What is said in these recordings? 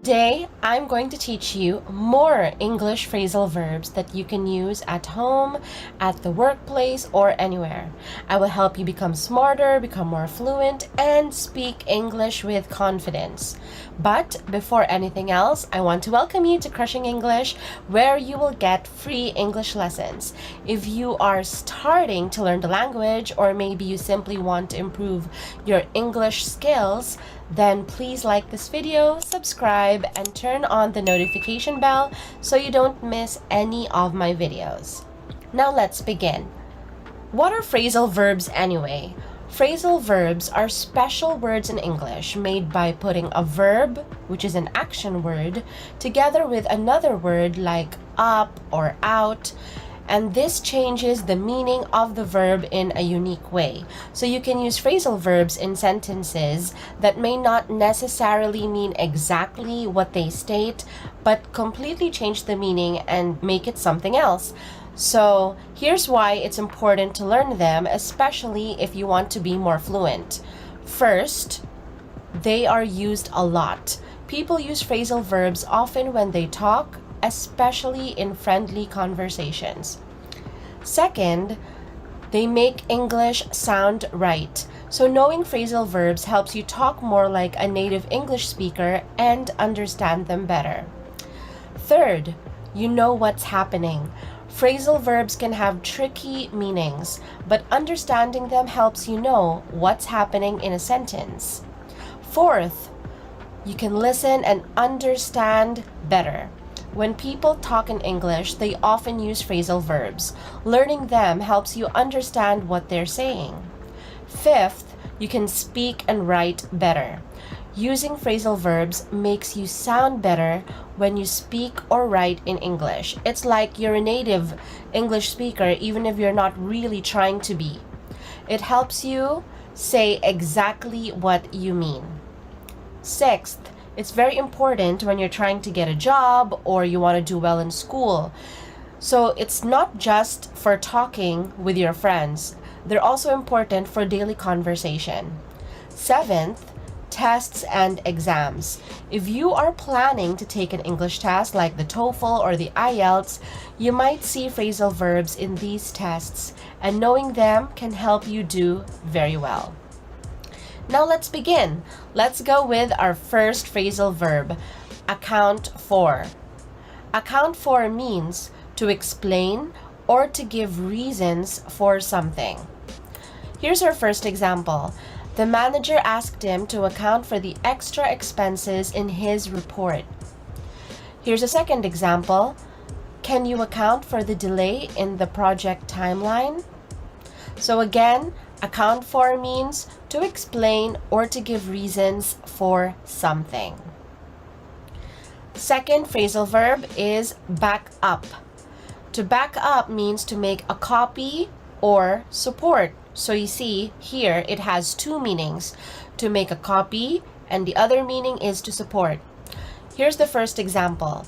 Today, I'm going to teach you more English phrasal verbs that you can use at home, at the workplace, or anywhere. I will help you become smarter, become more fluent, and speak English with confidence. But before anything else, I want to welcome you to Crushing English, where you will get free English lessons. If you are starting to learn the language, or maybe you simply want to improve your English skills, then please like this video, subscribe, and turn on the notification bell so you don't miss any of my videos. Now let's begin. What are phrasal verbs anyway? Phrasal verbs are special words in English made by putting a verb, which is an action word, together with another word like up or out, and this changes the meaning of the verb in a unique way. So you can use phrasal verbs in sentences that may not necessarily mean exactly what they state, but completely change the meaning and make it something else. So here's why it's important to learn them, especially if you want to be more fluent. First, they are used a lot. People use phrasal verbs often when they talk, especially in friendly conversations. Second, they make English sound right. So knowing phrasal verbs helps you talk more like a native English speaker and understand them better. Third, you know what's happening. Phrasal verbs can have tricky meanings, but understanding them helps you know what's happening in a sentence. Fourth, you can listen and understand better. When people talk in English, they often use phrasal verbs. Learning them helps you understand what they're saying. Fifth, you can speak and write better. Using phrasal verbs makes you sound better when you speak or write in English. It's like you're a native English speaker even if you're not really trying to be. It helps you say exactly what you mean. Sixth, it's very important when you're trying to get a job or you want to do well in school. So it's not just for talking with your friends. They're also important for daily conversation. Seventh, tests and exams. If you are planning to take an English test like the TOEFL or the IELTS, you might see phrasal verbs in these tests, and knowing them can help you do very well. Now let's begin. Let's go with our first phrasal verb, account for. Account for means to explain or to give reasons for something. Here's our first example. The manager asked him to account for the extra expenses in his report. Here's a second example. Can you account for the delay in the project timeline? So again, account for means to explain or to give reasons for something. Second phrasal verb is back up. To back up means to make a copy or support. So you see here it has two meanings, to make a copy and the other meaning is to support. Here's the first example.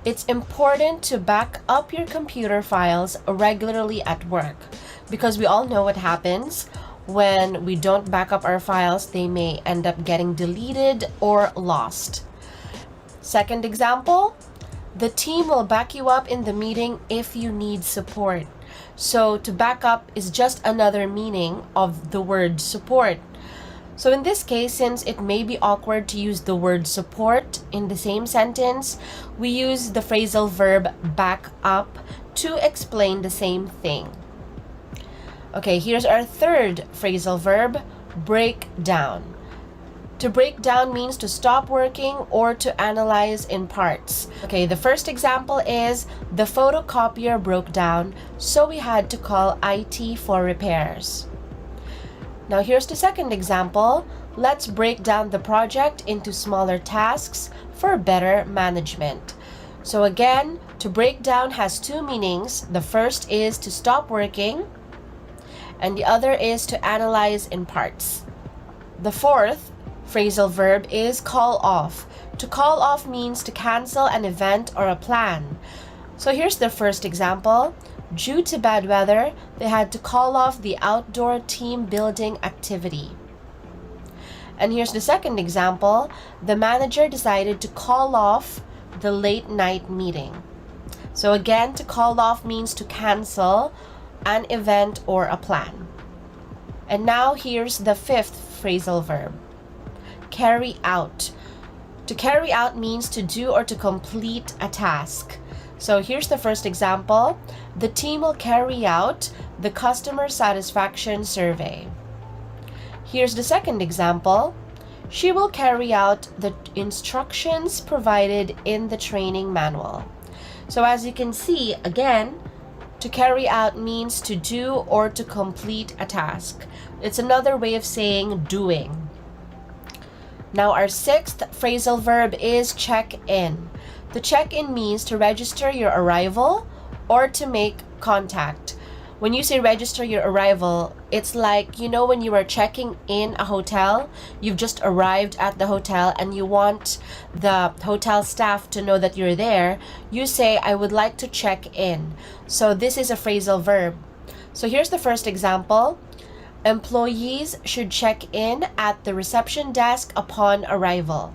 It's important to back up your computer files regularly at work, because we all know what happens when we don't back up our files. They may end up getting deleted or lost. Second example, the team will back you up in the meeting if you need support. So to back up is just another meaning of the word support. So in this case, since it may be awkward to use the word support in the same sentence, we use the phrasal verb back up to explain the same thing. Okay, here's our third phrasal verb, break down. To break down means to stop working or to analyze in parts. Okay, the first example is the photocopier broke down, so we had to call IT for repairs. Now here's the second example. Let's break down the project into smaller tasks for better management. So again, to break down has two meanings. The first is to stop working, and the other is to analyze in parts. The fourth phrasal verb is call off. To call off means to cancel an event or a plan. So here's the first example. Due to bad weather, they had to call off the outdoor team building activity. And here's the second example. The manager decided to call off the late night meeting. So again, to call off means to cancel an event or a plan. And now here's the fifth phrasal verb. Carry out. To carry out means to do or to complete a task. So here's the first example. The team will carry out the customer satisfaction survey. Here's the second example. She will carry out the instructions provided in the training manual. So as you can see, again, to carry out means to do or to complete a task. It's another way of saying doing. Now our sixth phrasal verb is check in. To check in means to register your arrival or to make contact. When you say register your arrival, it's like, you know, when you are checking in a hotel, you've just arrived at the hotel and you want the hotel staff to know that you're there, you say, I would like to check in. So this is a phrasal verb. So here's the first example. Employees should check in at the reception desk upon arrival.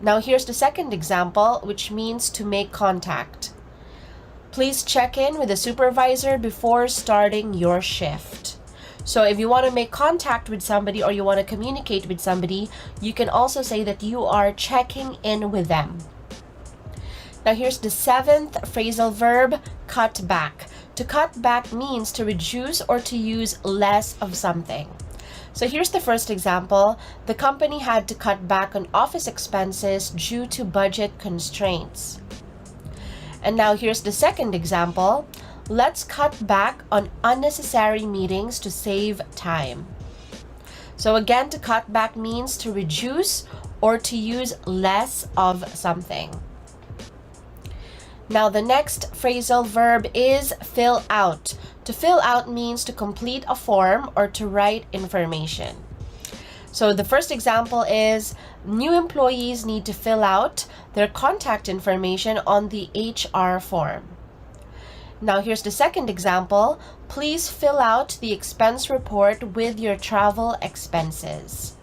Now here's the second example, which means to make contact. Please check in with the supervisor before starting your shift. So if you want to make contact with somebody or you want to communicate with somebody, you can also say that you are checking in with them. Now here's the seventh phrasal verb, cut back. To cut back means to reduce or to use less of something. So here's the first example. The company had to cut back on office expenses due to budget constraints. And now here's the second example. Let's cut back on unnecessary meetings to save time. So again, to cut back means to reduce or to use less of something. Now the next phrasal verb is fill out. To fill out means to complete a form or to write information. So the first example is new employees need to fill out their contact information on the HR form. Now here's the second example. Please fill out the expense report with your travel expenses.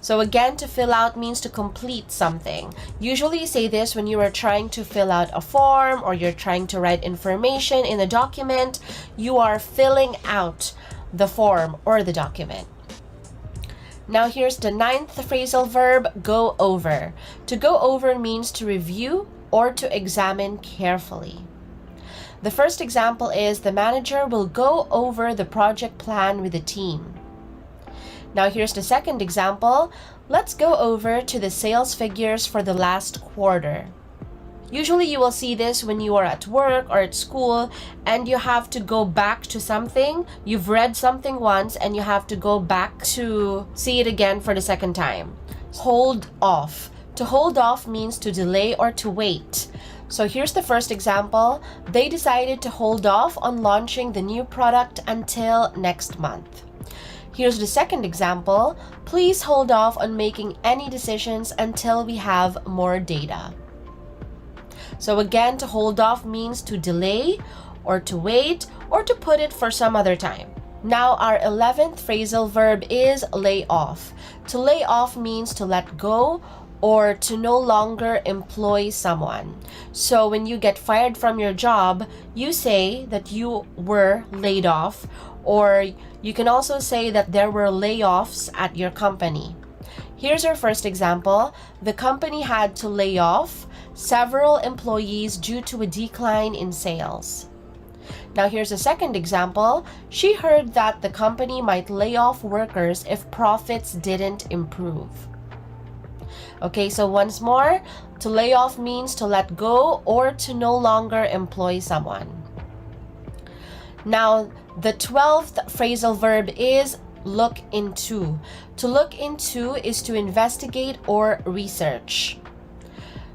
So again, to fill out means to complete something. Usually you say this when you are trying to fill out a form or you're trying to write information in a document. You are filling out the form or the document. Now here's the ninth phrasal verb, go over. To go over means to review or to examine carefully. The first example is the manager will go over the project plan with the team. Now here's the second example. Let's go over to the sales figures for the last quarter. Usually you will see this when you are at work or at school and you have to go back to something. You've read something once and you have to go back to see it again for the second time. Hold off. To hold off means to delay or to wait. So here's the first example. They decided to hold off on launching the new product until next month. Here's the second example. Please hold off on making any decisions until we have more data. So again, to hold off means to delay or to wait or to put it for some other time. Now our 11th phrasal verb is lay off. To lay off means to let go or to no longer employ someone. So when you get fired from your job, you say that you were laid off, or you can also say that there were layoffs at your company. Here's our first example. The company had to lay off several employees due to a decline in sales. Now here's a second example. She heard that the company might lay off workers if profits didn't improve. Okay, so once more, to lay off means to let go or to no longer employ someone. Now, the 12th phrasal verb is look into. To look into is to investigate or research.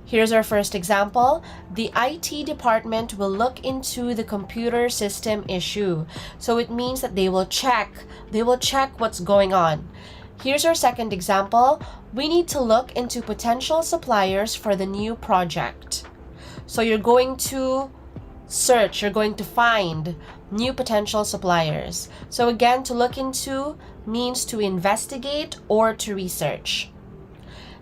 Here's our first example. The IT department will look into the computer system issue. So it means that they will check what's going on. Here's our second example. We need to look into potential suppliers for the new project. So you're going to search, you're going to find new potential suppliers. So again, to look into means to investigate or to research.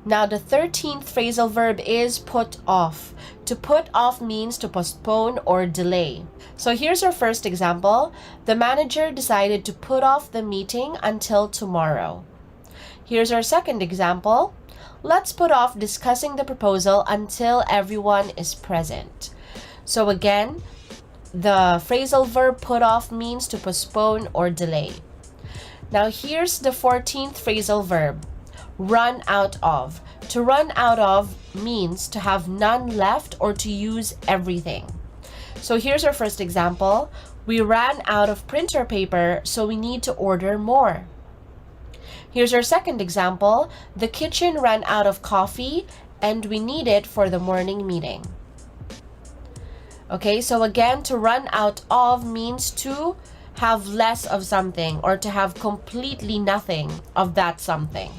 Now, the 13th phrasal verb is put off. To put off means to postpone or delay. So here's our first example. The manager decided to put off the meeting until tomorrow. Here's our second example. Let's put off discussing the proposal until everyone is present. So again, the phrasal verb put off means to postpone or delay. Now here's the 14th phrasal verb, run out of. To run out of means to have none left or to use everything. So here's our first example. We ran out of printer paper, so we need to order more. Here's our second example. The kitchen ran out of coffee and we need it for the morning meeting. Okay, so again, to run out of means to have less of something or to have completely nothing of that something.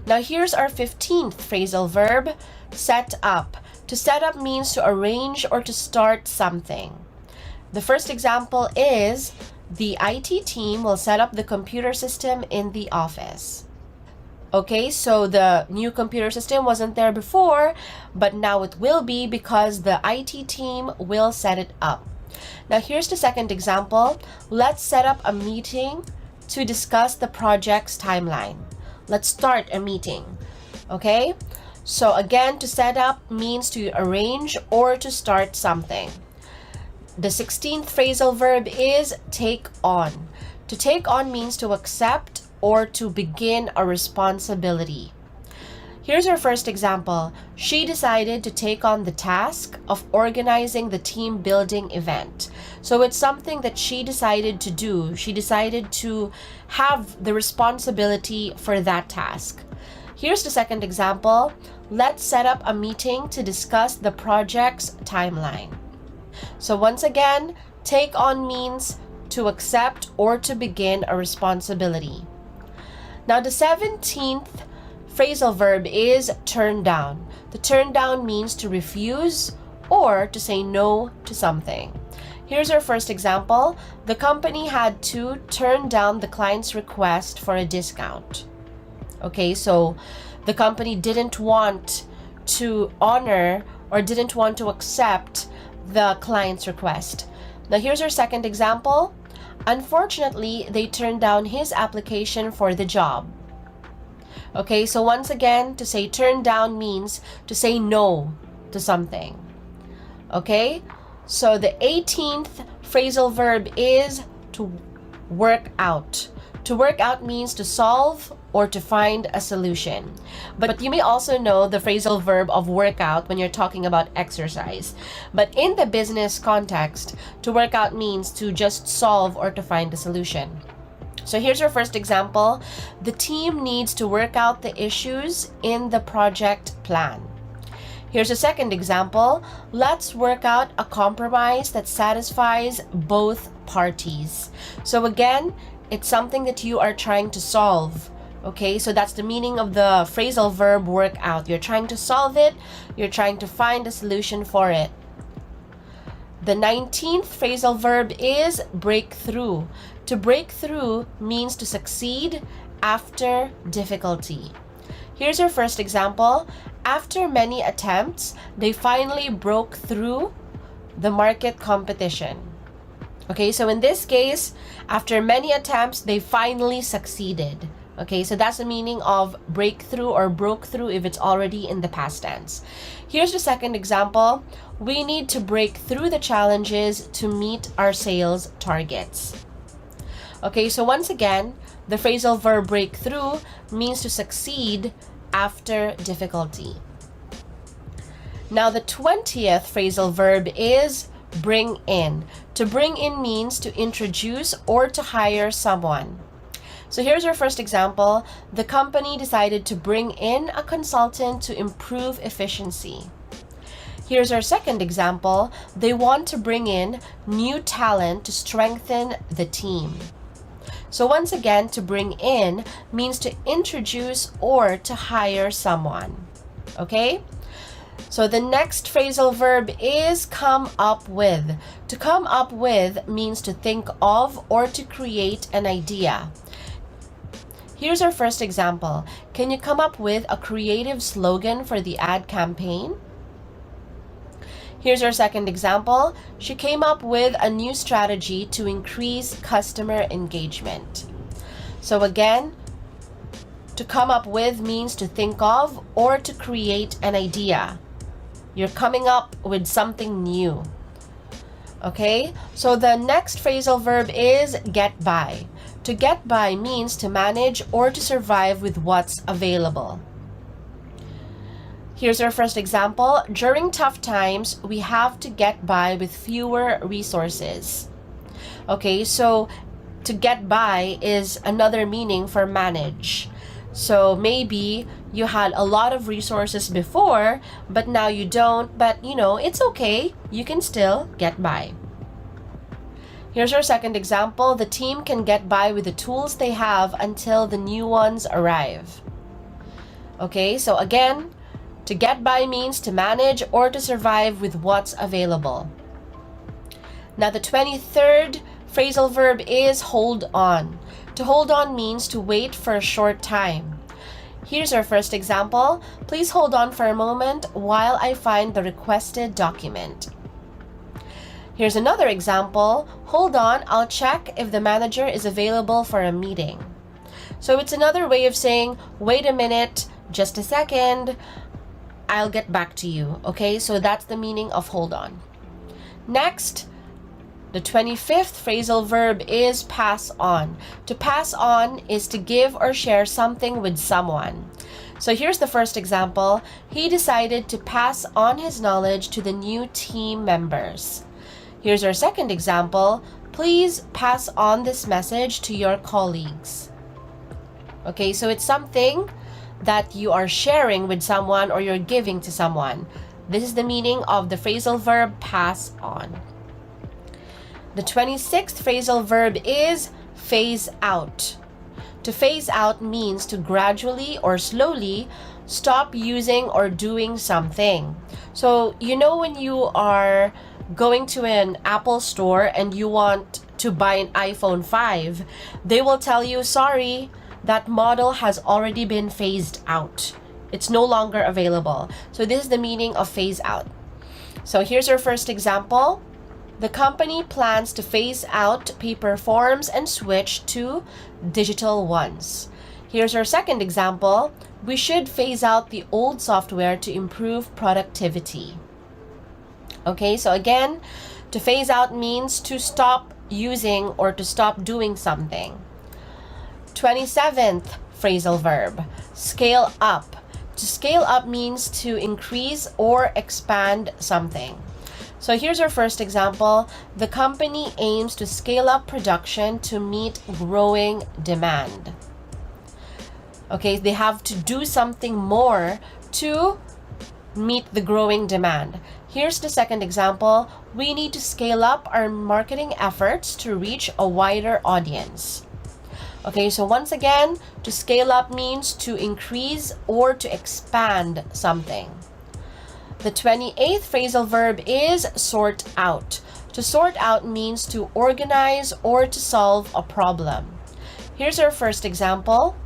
Now here's our 15th phrasal verb, set up. To set up means to arrange or to start something. The first example is the IT team will set up the computer system in the office. Okay, so the new computer system wasn't there before, but now it will be because the IT team will set it up. Now here's the second example. Let's set up a meeting to discuss the project's timeline. Let's start a meeting. Okay, so again, to set up means to arrange or to start something. The 16th phrasal verb is take on. To take on means to accept or to begin a responsibility. Here's our first example. She decided to take on the task of organizing the team building event. So it's something that she decided to do. She decided to have the responsibility for that task. Here's the second example. Let's set up a meeting to discuss the project's timeline. So once again, take on means to accept or to begin a responsibility. Now the 17th phrasal verb is turn down. The turn down means to refuse or to say no to something. Here's our first example. The company had to turn down the client's request for a discount. Okay, so the company didn't want to honor or didn't want to accept the client's request. Now here's our second example. Unfortunately, they turned down his application for the job. Okay, so once again, to say turn down means to say no to something. Okay, so the 18th phrasal verb is to work out. To work out means to solve or to find a solution. But you may also know the phrasal verb of workout when you're talking about exercise. But in the business context, to work out means to just solve or to find a solution. So here's our first example. The team needs to work out the issues in the project plan. Here's a second example. Let's work out a compromise that satisfies both parties. So again, it's something that you are trying to solve. Okay, so that's the meaning of the phrasal verb work out. You're trying to solve it. You're trying to find a solution for it. The 19th phrasal verb is break through. To break through means to succeed after difficulty. Here's our first example. After many attempts, they finally broke through the market competition. Okay, so in this case, after many attempts, they finally succeeded. Okay, so that's the meaning of breakthrough or broke through if it's already in the past tense. Here's the second example. We need to break through the challenges to meet our sales targets. Okay, so once again, the phrasal verb break through means to succeed after difficulty. Now the 20th phrasal verb is bring in. To bring in means to introduce or to hire someone. So here's our first example. The company decided to bring in a consultant to improve efficiency. Here's our second example. They want to bring in new talent to strengthen the team. So once again, to bring in means to introduce or to hire someone. Okay? So the next phrasal verb is come up with. To come up with means to think of or to create an idea. Here's our first example. Can you come up with a creative slogan for the ad campaign? Here's our second example. She came up with a new strategy to increase customer engagement. So again, to come up with means to think of or to create an idea. You're coming up with something new. Okay, so the next phrasal verb is get by. To get by means to manage or to survive with what's available. Here's our first example. During tough times, we have to get by with fewer resources. Okay, so to get by is another meaning for manage. So maybe you had a lot of resources before, but now you don't, but it's okay. You can still get by. Here's our second example. The team can get by with the tools they have until the new ones arrive. Okay, so again, to get by means to manage or to survive with what's available. Now the 23rd phrasal verb is hold on. To hold on means to wait for a short time. Here's our first example. Please hold on for a moment while I find the requested document. Here's another example. Hold on, I'll check if the manager is available for a meeting. So it's another way of saying, wait a minute, just a second, I'll get back to you. Okay, so that's the meaning of hold on. Next, the 25th phrasal verb is pass on. To pass on is to give or share something with someone. So here's the first example. He decided to pass on his knowledge to the new team members. Here's our second example. Please pass on this message to your colleagues. Okay, so it's something that you are sharing with someone or you're giving to someone. This is the meaning of the phrasal verb pass on. The 26th phrasal verb is phase out. To phase out means to gradually or slowly stop using or doing something. So when you are going to an Apple store and you want to buy an iPhone 5, they will tell you, sorry, that model has already been phased out. It's no longer available. So this is the meaning of phase out. So here's our first example. The company plans to phase out paper forms and switch to digital ones. Here's our second example. We should phase out the old software to improve productivity. Okay, so again, to phase out means to stop using or to stop doing something. 27th phrasal verb, scale up. To scale up means to increase or expand something. So here's our first example. The company aims to scale up production to meet growing demand. Okay, they have to do something more to meet the growing demand. Here's the second example. We need to scale up our marketing efforts to reach a wider audience. Okay, so once again, to scale up means to increase or to expand something. The 28th phrasal verb is sort out. To sort out means to organize or to solve a problem. Here's our first example.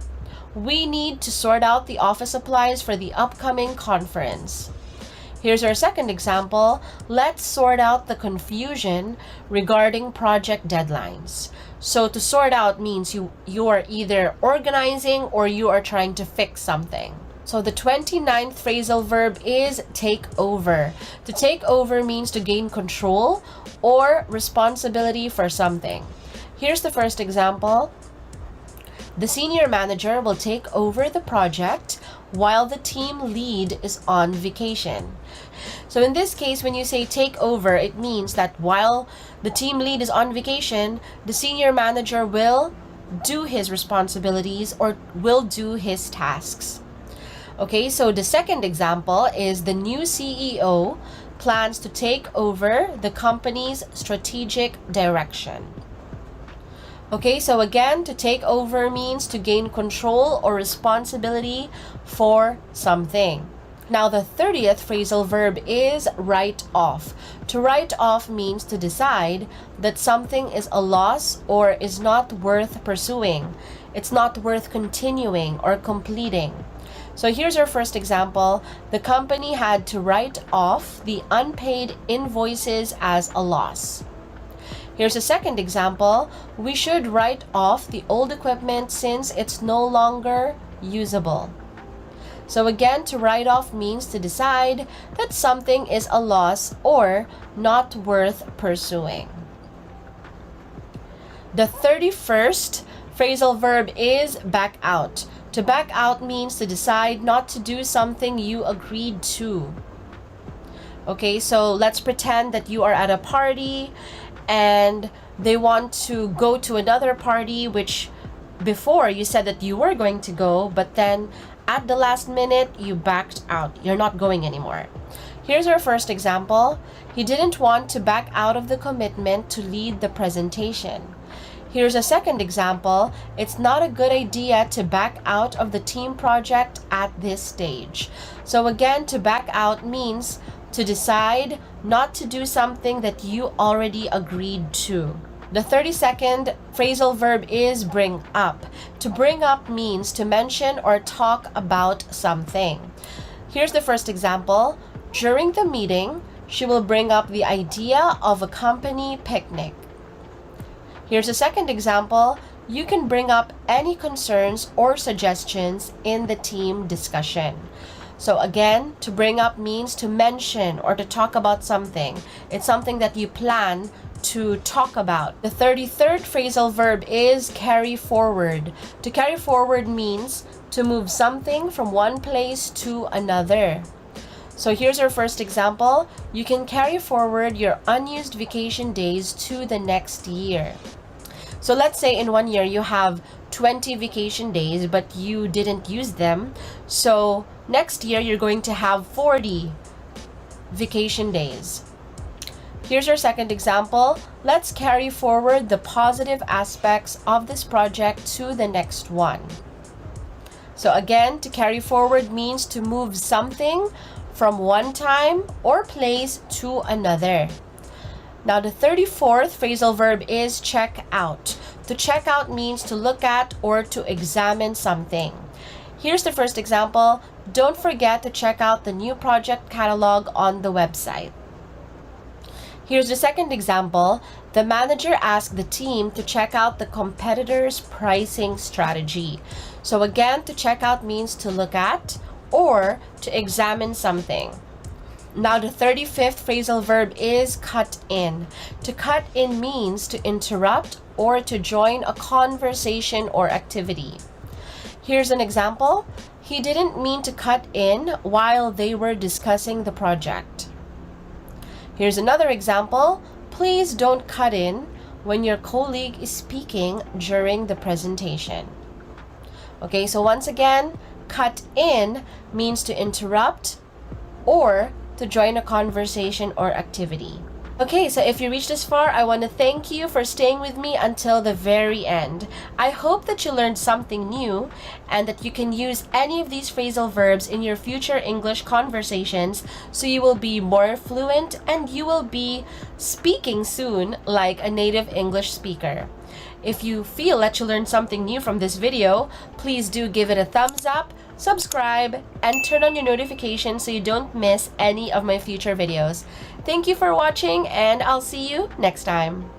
We need to sort out the office supplies for the upcoming conference. Here's our second example. Let's sort out the confusion regarding project deadlines. So to sort out means you are either organizing or you are trying to fix something. So the 29th phrasal verb is take over. To take over means to gain control or responsibility for something. Here's the first example. The senior manager will take over the project while the team lead is on vacation. So in this case, when you say take over, it means that while the team lead is on vacation, the senior manager will do his responsibilities or will do his tasks. Okay, so the second example is the new CEO plans to take over the company's strategic direction. Okay, so again, to take over means to gain control or responsibility for something. Now, the 30th phrasal verb is write off. To write off means to decide that something is a loss or is not worth pursuing. It's not worth continuing or completing. So here's our first example. The company had to write off the unpaid invoices as a loss. Here's a second example. We should write off the old equipment since it's no longer usable. So again, to write off means to decide that something is a loss or not worth pursuing. The 31st phrasal verb is back out. To back out means to decide not to do something you agreed to. Okay, so let's pretend that you are at a party and they want to go to another party, which before you said that you were going to go, but then at the last minute you backed out. You're not going anymore. Here's our first example. He didn't want to back out of the commitment to lead the presentation. Here's a second example. It's not a good idea to back out of the team project at this stage. So again, to back out means to decide not to do something that you already agreed to. The 32nd phrasal verb is bring up. To bring up means to mention or talk about something. Here's the first example. During the meeting, she will bring up the idea of a company picnic. Here's a second example. You can bring up any concerns or suggestions in the team discussion. So again, to bring up means to mention or to talk about something. It's something that you plan to talk about. The 33rd phrasal verb is carry forward. To carry forward means to move something from one place to another. So here's our first example. You can carry forward your unused vacation days to the next year. So let's say in 1 year you have 20 vacation days, but you didn't use them. So next year you're going to have 40 vacation days. Here's our second example. Let's carry forward the positive aspects of this project to the next one. So again, to carry forward means to move something from one time or place to another. Now the 34th phrasal verb is check out. To check out means to look at or to examine something. Here's the first example. Don't forget to check out the new project catalog on the website. Here's the second example. The manager asked the team to check out the competitor's pricing strategy. So again, to check out means to look at or to examine something. Now the 35th phrasal verb is cut in. To cut in means to interrupt or to join a conversation or activity. Here's an example. He didn't mean to cut in while they were discussing the project. Here's another example. Please don't cut in when your colleague is speaking during the presentation. Okay, so once again, cut in means to interrupt or to join a conversation or activity. Okay, so if you reached this far, I want to thank you for staying with me until the very end. I hope that you learned something new and that you can use any of these phrasal verbs in your future English conversations so you will be more fluent and you will be speaking soon like a native English speaker. If you feel that you learned something new from this video, please do give it a thumbs up, subscribe, and turn on your notifications so you don't miss any of my future videos. Thank you for watching, and I'll see you next time.